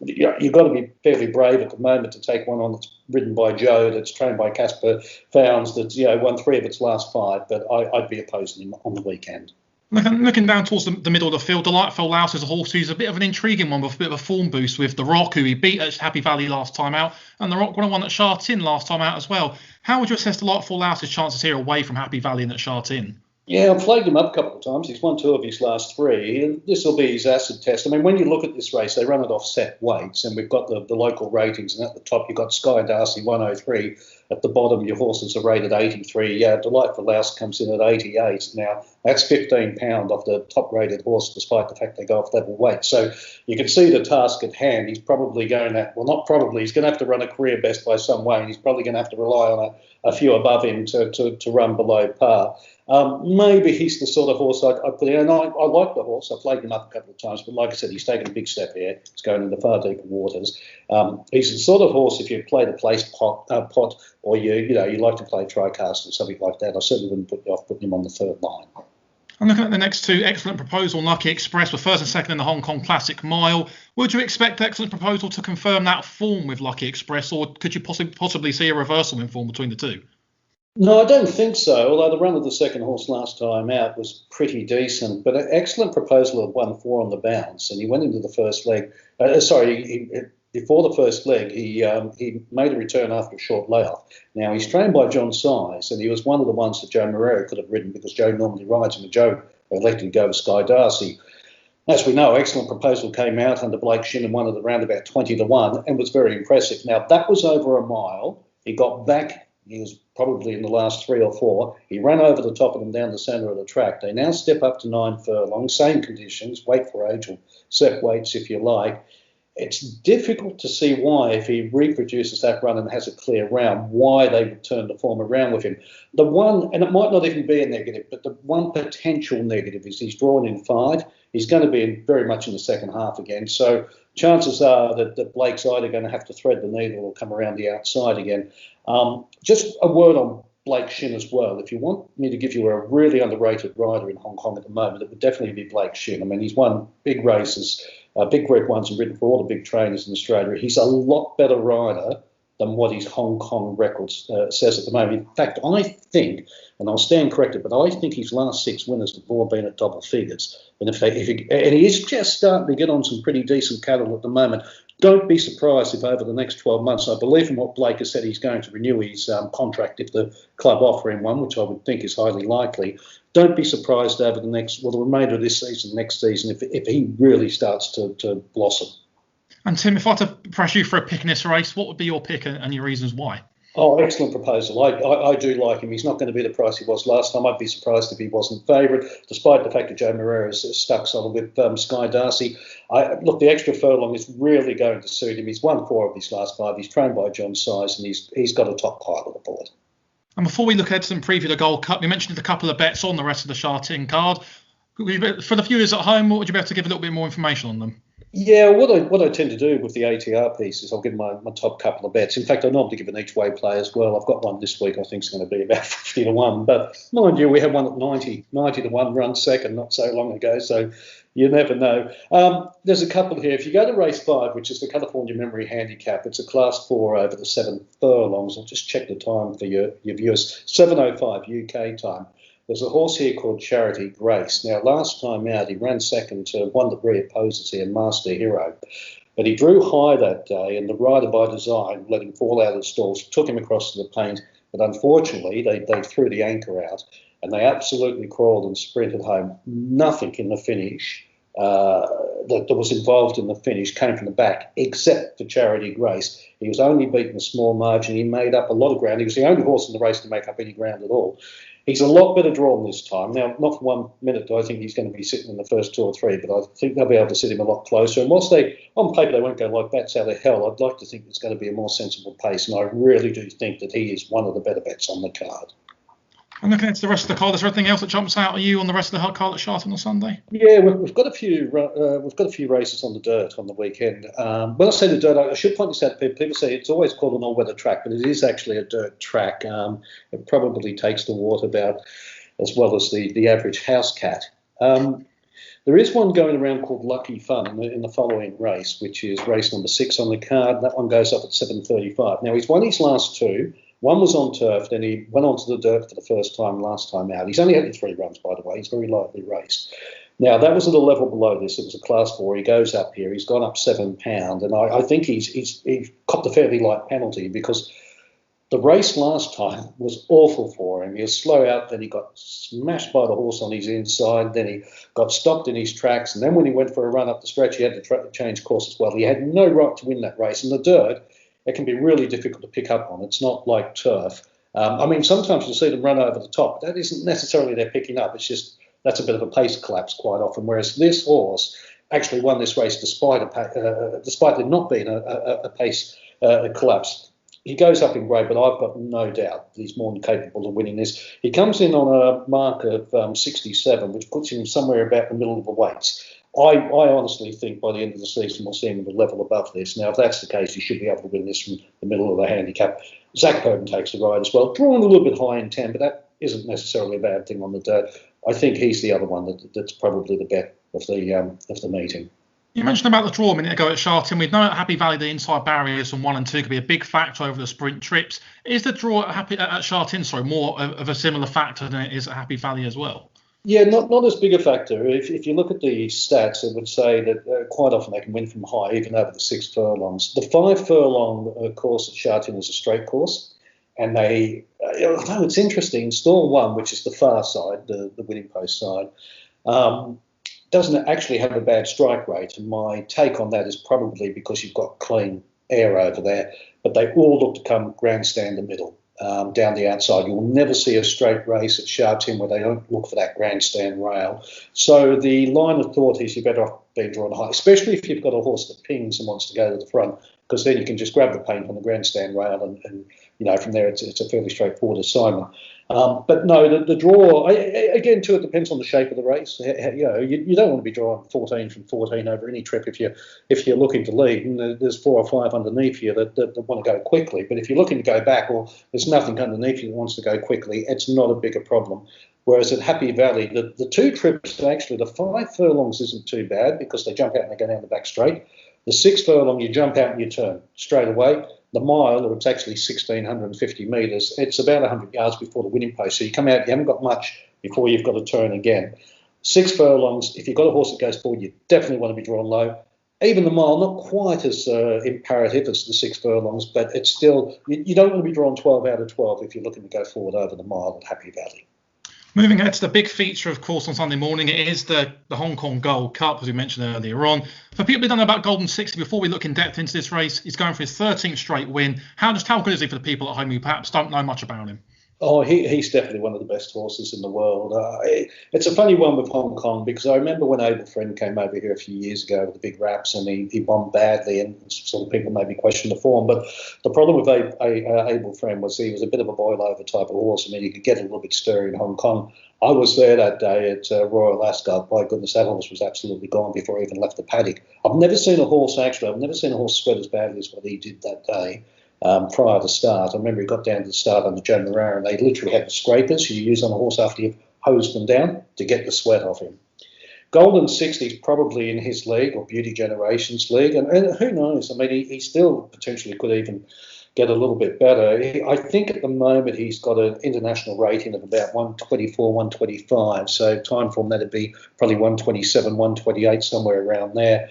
You've got to be fairly brave at the moment to take one on that's ridden by Joe, that's trained by Casper Fowles, that's won 3 of its last 5, but I'd be opposing him on the weekend. Looking down towards the middle of the field, Delightful Louse is a horse who's a bit of an intriguing one with a bit of a form boost with The Rock, who he beat at Happy Valley last time out, and The Rock won at Sha Tin last time out as well. How would you assess Delightful Louse's chances here away from Happy Valley and at Sha Tin? Yeah, I've flagged him up a couple of times. He's won 2 of his last 3. This will be his acid test. I mean, when you look at this race, they run it off set weights, and we've got the local ratings, and at the top you've got Sky Darcy 103, at the bottom, your horses are rated 83. Yeah, Delightful Louse comes in at 88. Now, that's £15 off the top-rated horse, despite the fact they go off level weight. So you can see the task at hand. He's probably going to, well, not probably, he's going to have to run a career best by some way, and he's probably going to have to rely on a few above him to run below par. Maybe he's the sort of horse I'd put in. And I like the horse. I've played him up a couple of times, but like I said, he's taken a big step here. He's going into far deeper waters. He's the sort of horse, if you play the place pot, or you like to play TriCast or something like that, I certainly wouldn't put you off putting him on the third line. I'm looking at the next two. Excellent Proposal and Lucky Express were first and second in the Hong Kong Classic Mile. Would you expect Excellent Proposal to confirm that form with Lucky Express, or could you possibly see a reversal in form between the two? No, I don't think so, although the run of the second horse last time out was pretty decent. But an Excellent Proposal had won 4 on the bounce, and he went into the first leg. Before the first leg, he made a return after a short layoff. Now, he's trained by John Size, and he was one of the ones that Joe Moreira could have ridden because Joe normally rides him, and Joe elected to go with Sky Darcy. As we know, Excellent Proposal came out under Blake Shinn and won at around about 20-1 and was very impressive. Now, that was over a mile. He got back. He was probably in the last 3 or 4. He ran over the top of them down the centre of the track. They now step up to 9 furlongs, same conditions, weight for age or set weights if you like. It's difficult to see why, if he reproduces that run and has a clear round, why they would turn the form around with him. The one, and it might not even be a negative, but the one potential negative is he's drawn in 5. He's going to be very much in the second half again. So chances are that Blake's either going to have to thread the needle or come around the outside again. Just a word on Blake Shinn as well. If you want me to give you a really underrated rider in Hong Kong at the moment, it would definitely be Blake Shinn. I mean, he's won big races, big Group 1s and ridden for all the big trainers in Australia. He's a lot better rider than what his Hong Kong record says at the moment. In fact, I think, and I'll stand corrected, but I think his last 6 winners have all been at double figures. And and he is just starting to get on some pretty decent cattle at the moment. Don't be surprised if over the next 12 months, I believe in what Blake has said, he's going to renew his contract if the club offer him one, which I would think is highly likely. Don't be surprised over the remainder of this season, next season, if he really starts to blossom. And Tim, if I had to press you for a pick in this race, what would be your pick and your reasons why? Oh, Excellent Proposal. I do like him. He's not going to be the price he was last time. I'd be surprised if he wasn't favourite, despite the fact that Joe Moreira is stuck solid with Sky Darcy. Look, the extra furlong is really going to suit him. He's won 4 of his last 5. He's trained by John Size, and he's got a top pile of the board. And before we look ahead to some preview the Gold Cup, we mentioned a couple of bets on the rest of the Sha Tin card. For the viewers at home, what would you be able to give a little bit more information on them? Yeah, what I tend to do with the ATR piece is I'll give my top couple of bets. In fact, I normally give an each way play as well. I've got one this week I think is going to be about 50-1. But mind you, we had one at 90-1 run second not so long ago, so you never know. There's a couple here. If you go to race 5, which is the California Memory Handicap, it's a class 4 over the 7 furlongs. I'll just check the time for your viewers. 7:05 UK time. There's a horse here called Charity Grace. Now, last time out, he ran second to one that re-opposes here, Master Hero. But he drew high that day, and the rider by design let him fall out of the stalls, took him across to the paint. But unfortunately, they threw the anchor out, and they absolutely crawled and sprinted home. Nothing in the finish that was involved in the finish came from the back, except for Charity Grace. He was only beaten a small margin. He made up a lot of ground. He was the only horse in the race to make up any ground at all. He's a lot better drawn this time. Now, not for 1 minute do I think he's going to be sitting in the first 2 or 3, but I think they'll be able to sit him a lot closer. And whilst on paper they won't go like bats out of hell, I'd like to think it's going to be a more sensible pace, and I really do think that he is one of the better bets on the card. And looking at the rest of the card, is there anything else that jumps out at you on the rest of the card at Sha Tin on Sunday? Yeah, we've got a few races on the dirt on the weekend. When I say the dirt, I should point this out. People say it's always called an all-weather track, but it is actually a dirt track. It probably takes the water about as well as the average house cat. There is one going around called Lucky Fun in the following race, which is race number 6 on the card. That one goes up at 7:35. Now, he's won his last 2. One was on turf, then he went onto the dirt for the first time last time out. He's only had 3 runs, by the way. He's very lightly raced. Now, that was at a level below this. It was a class 4. He goes up here. He's gone up £7, and I think he's copped a fairly light penalty because the race last time was awful for him. He was slow out, then he got smashed by the horse on his inside, then he got stopped in his tracks, and then when he went for a run up the stretch, he had to change course as well. He had no right to win that race. In the dirt, it can be really difficult to pick up on. It's not like turf. I mean, sometimes you'll see them run over the top. That isn't necessarily they're picking up. It's just that's a bit of a pace collapse quite often. Whereas this horse actually won this race despite there not being a pace collapse. He goes up in grade, but I've got no doubt he's more than capable of winning this. He comes in on a mark of 67, which puts him somewhere about the middle of the weights. I honestly think by the end of the season we'll see him at a level above this. Now, if that's the case, he should be able to win this from the middle of the handicap. Zach Bowden takes the ride as well, drawn a little bit high in 10, but that isn't necessarily a bad thing on the dirt. I think he's the other one that's probably the bet of the meeting. You mentioned about the draw a minute ago at Sharton. We know at Happy Valley the inside barriers from 1 and 2 could be a big factor over the sprint trips. Is the draw at Sharton more of a similar factor than it is at Happy Valley as well? Yeah, not as big a factor. If you look at the stats, it would say that quite often they can win from high, even over the 6 furlongs. The 5 furlong course at Sharton is a straight course, and they, although it's interesting, Stall 1, which is the far side, the winning post side, doesn't actually have a bad strike rate, and my take on that is probably because you've got clean air over there, but they all look to come grandstand the middle, down the outside. You'll never see a straight race at Sharton where they don't look for that grandstand rail. So the line of thought is you're better off being drawn high, especially if you've got a horse that pings and wants to go to the front, because then you can just grab the paint on the grandstand rail and from there it's a fairly straightforward assignment. But no, the draw, again, too, it depends on the shape of the race. You don't want to be drawing 14 from 14 over any trip if you're looking to lead, and there's 4 or 5 underneath you that want to go quickly. But if you're looking to go back, or there's nothing underneath you that wants to go quickly, it's not a bigger problem. Whereas at Happy Valley, the 2 trips, actually, the 5 furlongs isn't too bad because they jump out and they go down the back straight. The 6 furlong, you jump out and you turn straight away. The mile, or it's actually 1,650 metres, it's about 100 yards before the winning post. So you come out, you haven't got much before you've got to turn again. 6 furlongs, if you've got a horse that goes forward, you definitely want to be drawn low. Even the mile, not quite as imperative as the 6 furlongs, but it's still, you don't want to be drawn 12 out of 12 if you're looking to go forward over the mile at Happy Valley. Moving ahead to the big feature, of course, on Sunday morning, it is the Hong Kong Gold Cup, as we mentioned earlier on. For people who don't know about Golden 60, before we look in depth into this race, he's going for his 13th straight win. How good is he for the people at home who perhaps don't know much about him? Oh, he's definitely one of the best horses in the world. It's a funny one with Hong Kong because I remember when Abel Friend came over here a few years ago with the big raps and he won badly and sort of people maybe questioned the form. But the problem with Abel Friend was he was a bit of a boil-over type of horse. I mean, you could get a little bit stirring in Hong Kong. I was there that day at Royal Ascot. My goodness, that horse was absolutely gone before he even left the paddock. I've never seen a horse sweat as badly as what he did that day. Prior to start, I remember he got down to the start under Joe Morar and they literally had the scrapers you use on a horse after you've hosed them down to get the sweat off him. Golden 60 is probably in his league or Beauty Generations league, and who knows? I mean, he still potentially could even get a little bit better. I think at the moment he's got an international rating of about 124, 125, so time for him that'd be probably 127, 128, somewhere around there.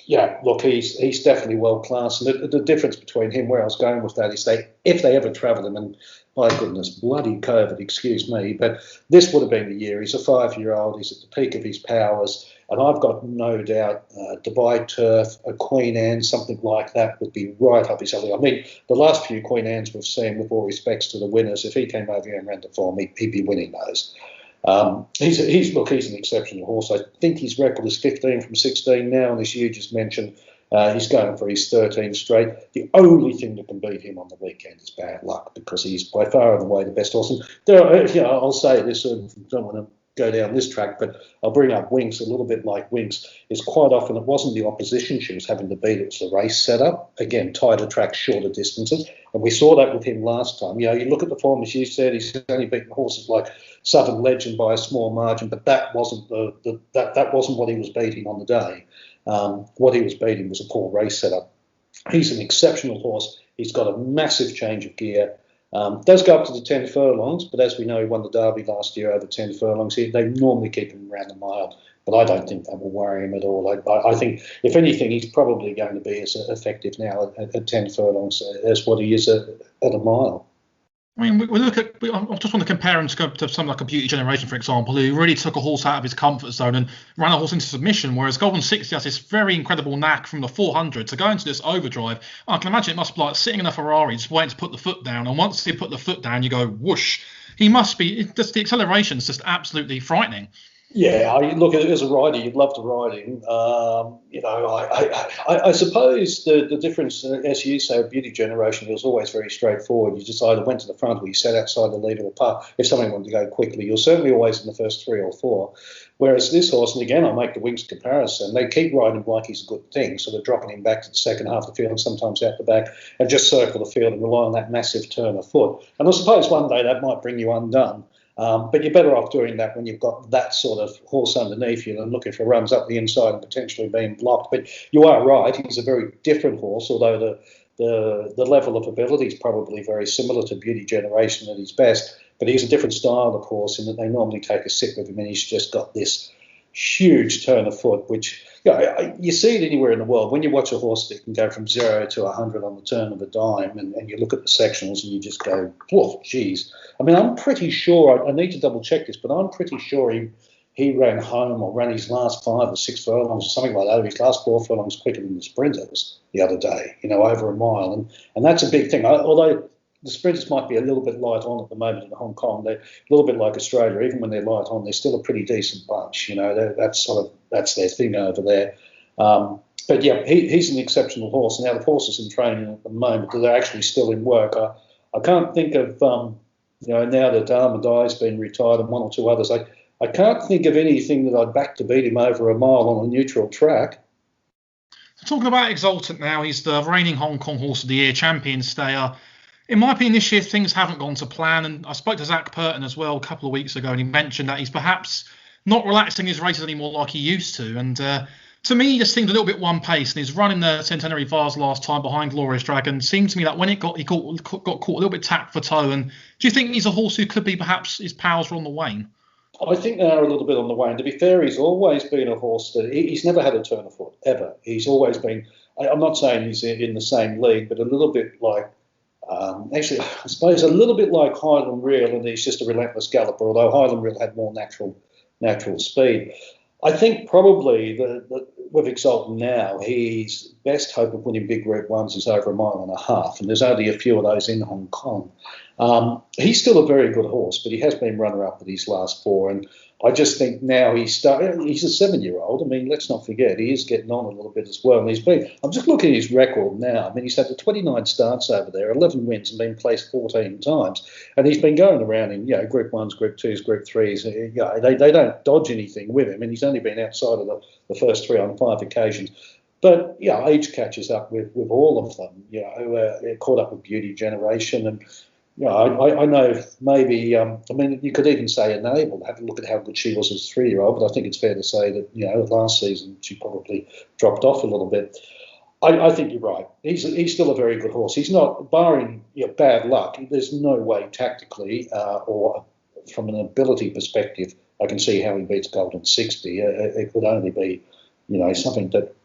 Yeah, look, he's definitely world class. And the difference between him, where I was going with that, is if they ever travel him, and my goodness, bloody COVID, excuse me, but this would have been the year. He's a 5-year-old. He's at the peak of his powers. And I've got no doubt Dubai Turf, a Queen Anne, something like that would be right up his alley. I mean, the last few Queen Annes we've seen, with all respects to the winners, if he came over here and ran the form, he'd be winning those. He's an exceptional horse. I think his record is 15 from 16 now, and as you just mentioned, he's going for his 13th straight. The only thing that can beat him on the weekend is bad luck, because he's by far and away the best horse. And I'll say this, I don't want to go down this track, but I'll bring up Winks. A little bit like Winks is quite often it wasn't the opposition she was having to beat, it was the race setup. Again, tighter tracks, shorter distances, and we saw that with him last time. You look at the form, as you said, he's only beaten horses like Southern Legend by a small margin, but that wasn't that wasn't what he was beating on the day. What he was beating was a poor race setup. He's an exceptional horse. He's got a massive change of gear. Does go up to the 10 furlongs, but as we know, he won the Derby last year over 10 furlongs. They normally keep him around the mile, but I don't think that will worry him at all. I think, if anything, he's probably going to be as effective now at 10 furlongs as what he is at a mile. I mean, we look at. I just want to compare him to something like a Beauty Generation, for example, who really took a horse out of his comfort zone and ran a horse into submission. Whereas Golden 60 has this very incredible knack from the 400 to go into this overdrive. I can imagine it must be like sitting in a Ferrari, just waiting to put the foot down. And once you put the foot down, you go whoosh. He must be. Just the acceleration is just absolutely frightening. Yeah, look, as a rider, you'd love to ride him. I suppose the difference, as you say, Beauty Generation, it was always very straightforward. You just either went to the front or you sat outside the lead of the park. If something wanted to go quickly, you're certainly always in the first 3 or 4. Whereas this horse, and again, I'll make the Winks comparison, they keep riding him like he's a good thing. So they're dropping him back to the second half of the field and sometimes out the back and just circle the field and rely on that massive turn of foot. And I suppose one day that might bring you undone. But you're better off doing that when you've got that sort of horse underneath you than looking for runs up the inside and potentially being blocked. But you are right; he's a very different horse, although the level of ability is probably very similar to Beauty Generation at his best. But he's a different style of horse in that they normally take a sit with him, and he's just got this huge turn of foot, which you see it anywhere in the world. When you watch a horse that can go from 0 to 100 on the turn of a dime, and you look at the sectionals and you just go, oh, geez. I mean, I'm pretty sure, I need to double check this, but I'm pretty sure he ran home or ran his last 5 or 6 furlongs or something like that, or his last 4 furlongs quicker than the sprinters the other day, over a mile. And that's a big thing. Although the sprinters might be a little bit light on at the moment in Hong Kong. They're a little bit like Australia. Even when they're light on, they're still a pretty decent bunch. That's their thing over there. But yeah, he's an exceptional horse. Now the horses in training at the moment, they're actually still in work. I can't think of now that Armadai's been retired and 1 or 2 others. I can't think of anything that I'd back to beat him over a mile on a neutral track. Talking about Exultant now, he's the reigning Hong Kong Horse of the Year champion stayer. In my opinion, this year things haven't gone to plan, and I spoke to Zach Purton as well a couple of weeks ago, and he mentioned that he's perhaps not relaxing his races anymore like he used to. And to me, he just seemed a little bit one pace, and his run in the Centenary Vase last time behind Glorious Dragon seemed to me that when he got caught a little bit tack for toe. And do you think he's a horse who could be perhaps his powers are on the wane? I think they are a little bit on the wane. To be fair, he's always been a horse that he's never had a turn of foot, ever. He's always been, I'm not saying he's in the same league, but a little bit like, actually, I suppose a little bit like Highland Reel, and he's just a relentless galloper, although Highland Reel had more natural speed. I think probably with Exultant now, his best hope of winning big Group 1s is over 1.5 miles, and there's only a few of those in Hong Kong. He's still a very good horse, but he has been runner-up at his last 4, and I just think now he's a 7-year-old. I mean, let's not forget, he is getting on a little bit as well. And I'm just looking at his record now. I mean, he's had the 29 starts over there, 11 wins, and been placed 14 times. And he's been going around in, Group 1s, Group 2s, Group 3s. They don't dodge anything with him. And he's only been outside of the first 3 on 5 occasions. But, age catches up with all of them, caught up with Beauty Generation. And, I know maybe, you could even say Enable, have a look at how good she was as a 3-year-old, but I think it's fair to say that, last season she probably dropped off a little bit. I think you're right. He's still a very good horse. He's not, barring bad luck, there's no way tactically or from an ability perspective, I can see how he beats Golden 60. It would only be, something that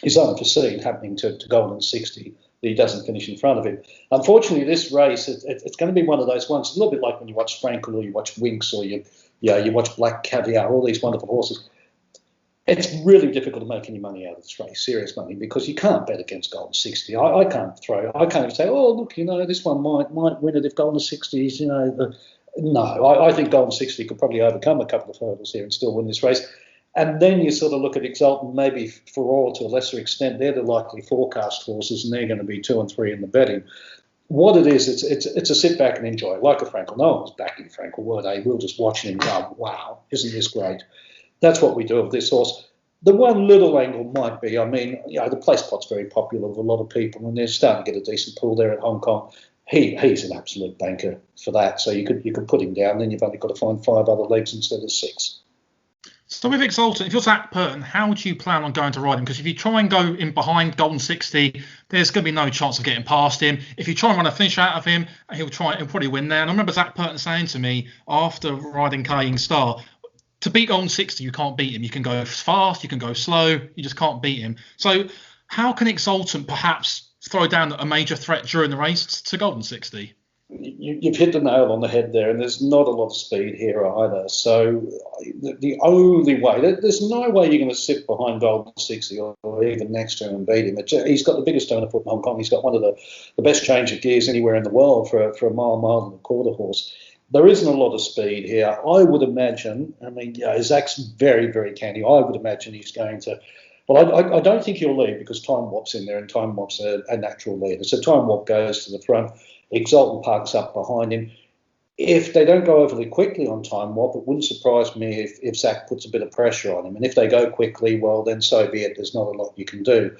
is unforeseen happening to Golden 60. He doesn't finish in front of him. Unfortunately, this race, it's going to be one of those ones, a little bit like when you watch Frankel or you watch Winks or you watch Black Caviar, all these wonderful horses. It's really difficult to make any money out of this race, serious money, because you can't bet against Golden 60. I can't say, oh, look, this one might win it if Golden 60 is, no, I think Golden 60 could probably overcome a couple of hurdles here and still win this race. And then you sort of look at Exultant, maybe for all to a lesser extent, they're the likely forecast horses, and they're going to be 2 and 3 in the betting. What it is, it's a sit back and enjoy, like a Frankel. No one was backing Frankel, were they? We'll just watch him go, wow, isn't this great? That's what we do with this horse. The one little angle might be, the place pot's very popular with a lot of people, and they're starting to get a decent pool there at Hong Kong. He's an absolute banker for that, so you could put him down, then you've only got to find 5 other legs instead of 6. So with Exultant, if you're Zach Purton, how do you plan on going to ride him? Because if you try and go in behind Golden 60, there's going to be no chance of getting past him. If you try and run a finish out of him, he'll probably win there. And I remember Zach Purton saying to me after riding Carrying Star, to beat Golden 60, you can't beat him. You can go fast, you can go slow, you just can't beat him. So how can Exultant perhaps throw down a major threat during the race to Golden 60? You've hit the nail on the head there, and there's not a lot of speed here either. So the only way, there's no way you're going to sit behind Golden 60 or even next to him and beat him. He's got the biggest turn of foot in Hong Kong. He's got one of the best change of gears anywhere in the world for a mile and a quarter horse. There isn't a lot of speed here. I would imagine, Zach's very, very canny. I would imagine he's going to. Well, I don't think he'll lead because Time Warp's in there, and Time Warp's a natural leader. So Time Warp goes to the front. Exultant parks up behind him. If they don't go overly quickly on Time Warp, it wouldn't surprise me if Zach puts a bit of pressure on him. And if they go quickly, well, then so be it. There's not a lot you can do.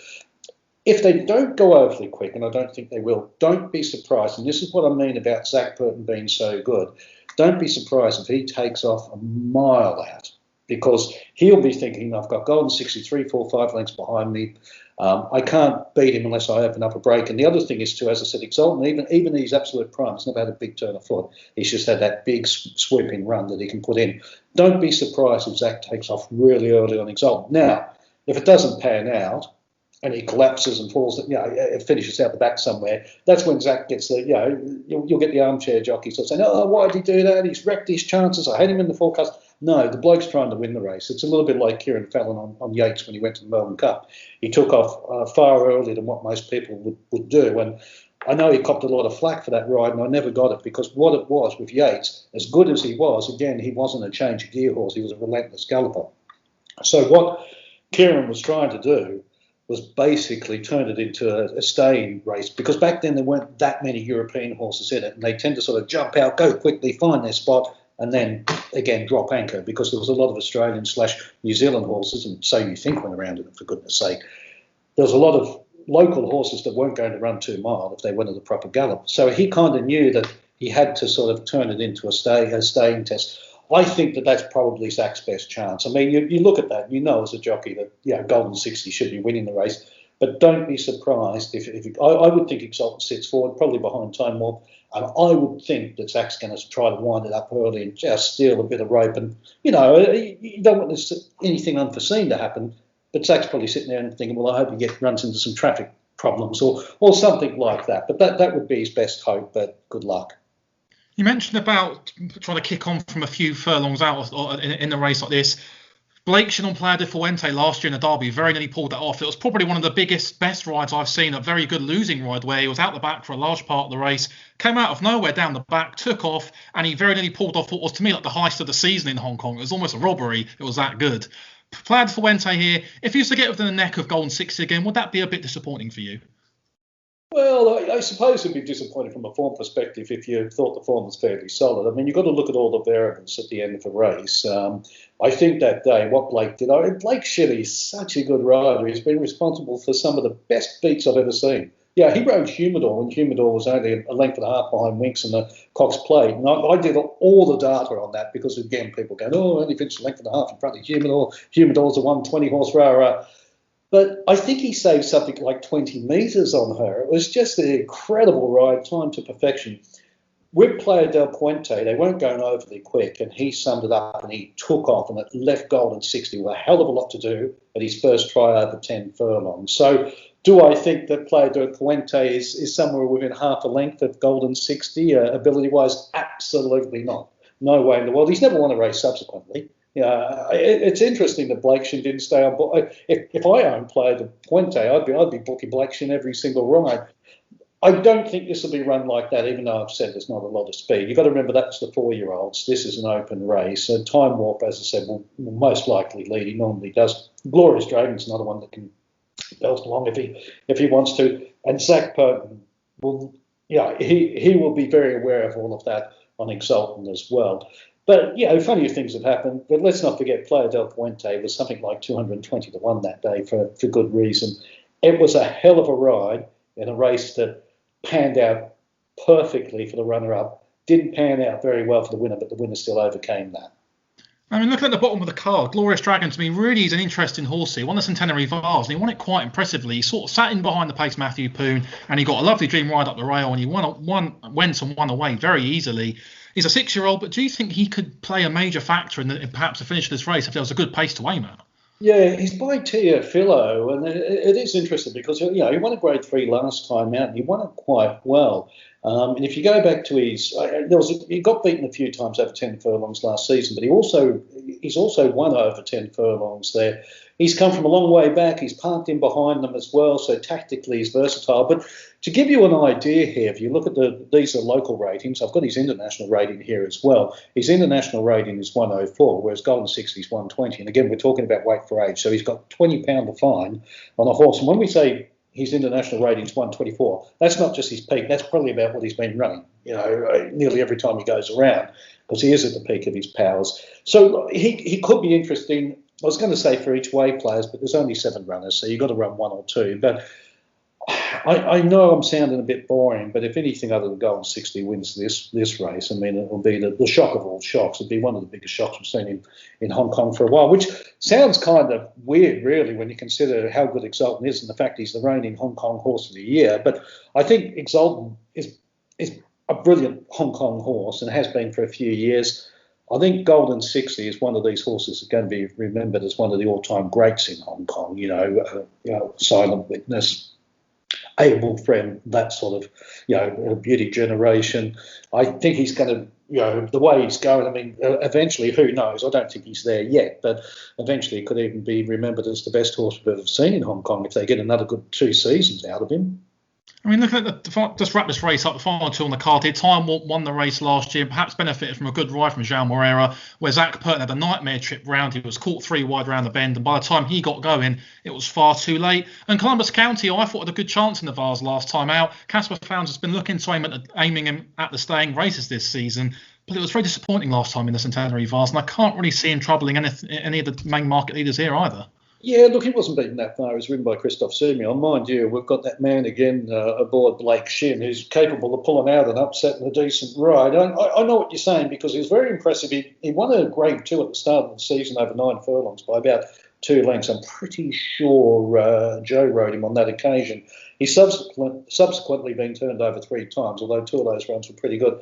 If they don't go overly quick, and I don't think they will, don't be surprised. And this is what I mean about Zach Burton being so good. Don't be surprised if he takes off a mile out, because he'll be thinking, I've got Golden 63, 4, 5 lengths behind me. I can't beat him unless I open up a break. And the other thing is, too, as I said, Exultant, even these absolute primes, never had a big turn of foot. He's just had that big swooping run that he can put in. Don't be surprised if Zach takes off really early on Exultant. Now, if it doesn't pan out and he collapses and falls, it finishes out the back somewhere, that's when Zach gets the, you'll get the armchair jockeys sort of saying, oh, why did he do that? He's wrecked his chances. I had him in the forecast. No, the bloke's trying to win the race. It's a little bit like Kieran Fallon on Yates when he went to the Melbourne Cup. He took off far earlier than what most people would do. And I know he copped a lot of flack for that ride, and I never got it, because what it was with Yates, as good as he was, again, he wasn't a change of gear horse. He was a relentless galloper. So what Kieran was trying to do was basically turn it into a staying race, because back then there weren't that many European horses in it, and they tend to sort of jump out, go quickly, find their spot, and then, again, drop anchor, because there was a lot of Australian/New Zealand horses, and so you think went around it, for goodness sake. There was a lot of local horses that weren't going to run 2 mile if they went at the proper gallop. So he kind of knew that he had to sort of turn it into a staying test. I think that that's probably Zach's best chance. I mean, you look at that, as a jockey that, Golden 60 should be winning the race, but don't be surprised if I would think Exultant sits forward, probably behind Time Warp. And I would think that Zach's going to try to wind it up early and just steal a bit of rope. And, you don't want anything unforeseen to happen, but Zach's probably sitting there and thinking, well, I hope he runs into some traffic problems or something like that. But that would be his best hope, but good luck. You mentioned about trying to kick on from a few furlongs out in a race like this. Blakeshin on Playa de Fuente last year in the Derby very nearly pulled that off. It was probably one of the best rides I've seen, a very good losing ride where he was out the back for a large part of the race, came out of nowhere down the back, took off, and he very nearly pulled off what was to me like the heist of the season in Hong Kong. It was almost a robbery. It was that good. Playa de Fuente here, if he was to get within the neck of Golden 60 again, would that be a bit disappointing for you? Well, I suppose it'd be disappointing from a form perspective if you thought the form was fairly solid. I mean, you've got to look at all the variables at the end of a race. I think that day, what Blake did, Blake Shelley is such a good rider. He's been responsible for some of the best beats I've ever seen. Yeah, he rode Humidor when Humidor was only a length and a half behind Winks and the Cox Plate. And I did all the data on that because, again, people go, only finished a length and a half in front of Humidor. Humidor's a 120 horse rah. But I think he saved something like 20 metres on her. It was just an incredible ride, time to perfection. With Playa del Puente, they weren't going overly quick, and he summed it up and he took off, and it left Golden 60 with a hell of a lot to do at his first try over 10 furlongs. So do I think that Playa del Puente is somewhere within half a length of Golden 60 ability-wise? Absolutely not. No way in the world. He's never won a race subsequently. It's interesting that Blakeshin didn't stay on board. If I owned Playa del Puente, I'd be booking Blakeshin every single ride. I don't think this will be run like that, even though I've said there's not a lot of speed. You've got to remember that's the 4-year-olds. This is an open race. So Time Warp, as I said, will most likely lead. He normally does. Glorious Dragon's another one that can belt along if he wants to. And Zach Burton will, he will be very aware of all of that on Exultant as well. But, funny things have happened. But let's not forget Playa del Puente was something like 220 to 1 that day for good reason. It was a hell of a ride in a race that panned out perfectly for the runner-up. Didn't pan out very well for the winner, but the winner still overcame that. I mean, looking at the bottom of the card, Glorious Dragon, to me, really is an interesting horse. He won the Centenary Vase, and he won it quite impressively. He sort of sat in behind the pace Matthew Poon, and he got a lovely dream ride up the rail, and he went and won away very easily. He's a 6-year-old, but do you think he could play a major factor in perhaps the finish of this race if there was a good pace to aim at? Yeah, he's by Teofilo, and it is interesting because he won a Grade 3 last time out, and he won it quite well. And if you go back to his, he got beaten a few times over 10 furlongs last season, but he's also won over 10 furlongs there. He's come from a long way back. He's parked in behind them as well, so tactically he's versatile. But to give you an idea here, if you look at these are local ratings. I've got his international rating here as well. His international rating is 104, whereas Golden 60 is 120. And again, we're talking about weight for age, so he's got £20 a fine on a horse. And when we say his international rating is 124, that's not just his peak. That's probably about what he's been running, nearly every time he goes around, because he is at the peak of his powers. So he could be interesting. I was going to say for each way players, but there's only 7 runners, so you've got to run 1 or 2. But I know I'm sounding a bit boring, but if anything other than Golden 60 wins this race, I mean, it will be the shock of all shocks. It'll be one of the biggest shocks we've seen in Hong Kong for a while, which sounds kind of weird, really, when you consider how good Exultant is and the fact he's the reigning Hong Kong horse of the year. But I think Exultant is a brilliant Hong Kong horse and has been for a few years. I think Golden 60 is one of these horses that's going to be remembered as one of the all-time greats in Hong Kong. Silent Witness, Able Friend, that sort of, beauty generation. I think he's going to, the way he's going, I mean, eventually, who knows? I don't think he's there yet, but eventually he could even be remembered as the best horse we've ever seen in Hong Kong if they get another good 2 seasons out of him. I mean, looking at just wrap this race up, the final 2 on the card here. Time won the race last year, perhaps benefited from a good ride from João Moreira, where Zach Purton had a nightmare trip round. He was caught 3 wide around the bend, and by the time he got going, it was far too late. And Columbus County, I thought had a good chance in the Vase last time out. Casper Founds has been looking to aiming him at the staying races this season, but it was very disappointing last time in the Centenary Vase, and I can't really see him troubling any of the main market leaders here either. Yeah, look, he wasn't beaten that far. He was ridden by Christophe Soumillon. Mind you, we've got that man again aboard Blake Shin who's capable of pulling out an upset and a decent ride. I know what you're saying because he was very impressive. He won a Grade 2 at the start of the season over 9 furlongs by about 2 lengths. I'm pretty sure Joe rode him on that occasion. He's subsequently been turned over 3 times, although 2 of those runs were pretty good.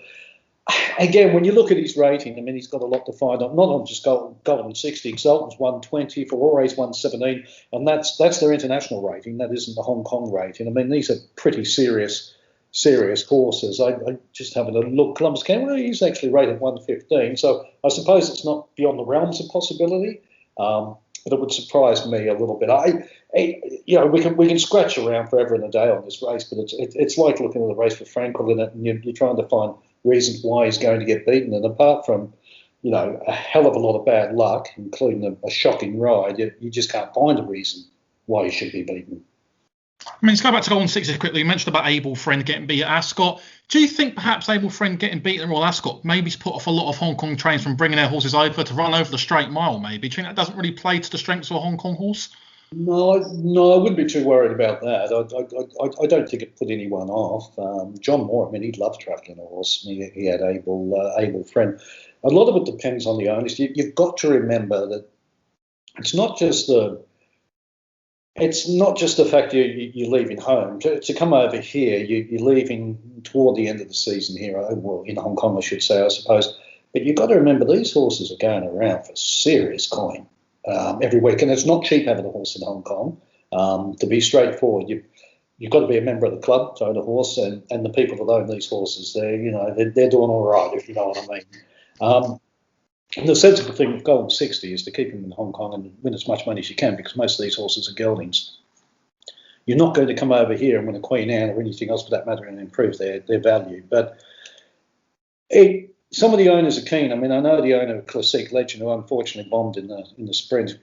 Again, when you look at his rating, I mean, he's got a lot to find on, not on just Golden 60. Exultant's 120, Faurore's 117, and that's their international rating. That isn't the Hong Kong rating. I mean, these are pretty serious horses. I just having a look. Columbus County, he's actually rated 115, so I suppose it's not beyond the realms of possibility, but it would surprise me a little bit. We can scratch around forever and a day on this race, but it's like looking at the race with Frankel in it, and you're trying to find reasons why he's going to get beaten. And apart from, a hell of a lot of bad luck, including a shocking ride, you just can't find a reason why he should be beaten. I mean, let's go back to Golden 60 quickly. You mentioned about Able Friend getting beat at Ascot. Do you think perhaps Able Friend getting beaten at Royal Ascot maybe put off a lot of Hong Kong trains from bringing their horses over to run over the straight mile, maybe? Do you think that doesn't really play to the strengths of a Hong Kong horse? No, I wouldn't be too worried about that. I don't think it put anyone off. John Moore, I mean, he loved travelling a horse. He had Able Friend. A lot of it depends on the owners. You've got to remember that it's not just the fact you're leaving home. To come over here, you're leaving toward the end of the season here. Well, in Hong Kong, I should say, I suppose. But you've got to remember these horses are going around for serious coin. Every week, and it's not cheap having a horse in Hong Kong. To be straightforward, you've got to be a member of the club to own a horse, and the people that own these horses, they're doing all right, if you know what I mean. The sensible thing with Golden 60 is to keep them in Hong Kong and win as much money as you can, because most of these horses are geldings. You're not going to come over here and win a Queen Anne or anything else for that matter and improve their value, but some of the owners are keen. I mean, I know the owner of Classique Legend, who unfortunately bombed in the sprint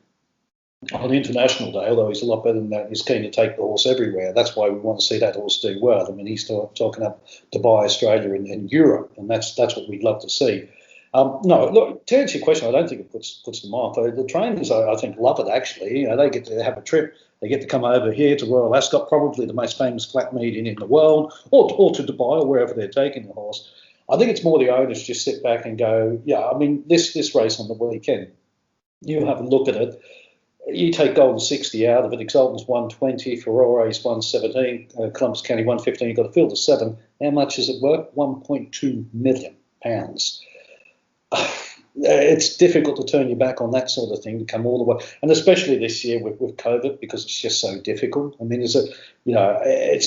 on International Day, although he's a lot better than that. He's keen to take the horse everywhere. That's why we want to see that horse do well. I mean, he's talking up Dubai, Australia, and Europe, and that's what we'd love to see. No, look, to answer your question, I don't think it puts them off. The trainers, I think, love it, actually. They get to have a trip. They get to come over here to Royal Ascot, probably the most famous flat meeting in the world, or to Dubai or wherever they're taking the horse. I think it's more the owners just sit back and go, yeah, I mean, this race on the weekend, you have a look at it. You take Golden 60 out of it, Exultant's 120, Faurore's 117, Columbus County 115, you've got a field of 7. How much is it worth? £1.2 million. it's difficult to turn your back on that sort of thing to come all the way, and especially this year with COVID, because it's just so difficult. I mean, it's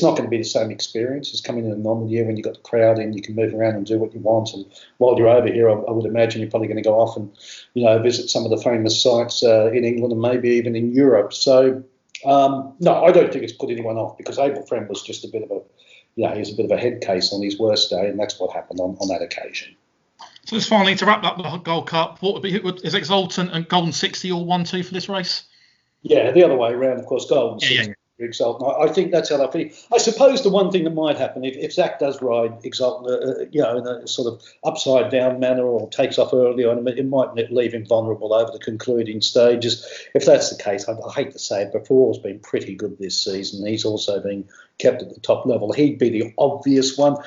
not going to be the same experience as coming in a normal year when you've got the crowd in, you can move around and do what you want. And while you're over here, I would imagine you're probably going to go off and, visit some of the famous sites in England and maybe even in Europe. So, no, I don't think it's put anyone off, because Abel Friend was just a bit of a, he was a bit of a head case on his worst day, and that's what happened on that occasion. So just finally, to wrap up the Gold Cup, what would be, is Exultant and Golden 60 all 1-2 for this race? Yeah, the other way around, of course, Golden 60 for Exultant. I think that's how they feel. I suppose the one thing that might happen, if Zach does ride Exultant, in a sort of upside down manner, or takes off early on, it might leave him vulnerable over the concluding stages. If that's the case, I hate to say it, but Paul's been pretty good this season. He's also been kept at the top level. He'd be the obvious one.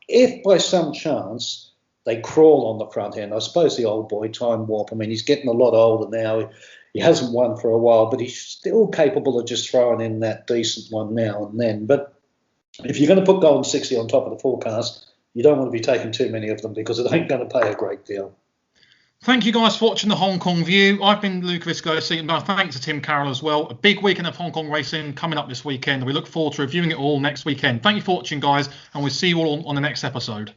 If by some chance they crawl on the front end, I suppose the old boy, Time Warp, I mean, he's getting a lot older now. He hasn't won for a while, but he's still capable of just throwing in that decent one now and then. But if you're going to put Golden 60 on top of the forecast, you don't want to be taking too many of them, because it ain't going to pay a great deal. Thank you guys for watching the Hong Kong View. I've been Luke Viscosi, and thanks to Tim Carroll as well. A big weekend of Hong Kong racing coming up this weekend. We look forward to reviewing it all next weekend. Thank you for watching, guys, and we'll see you all on the next episode.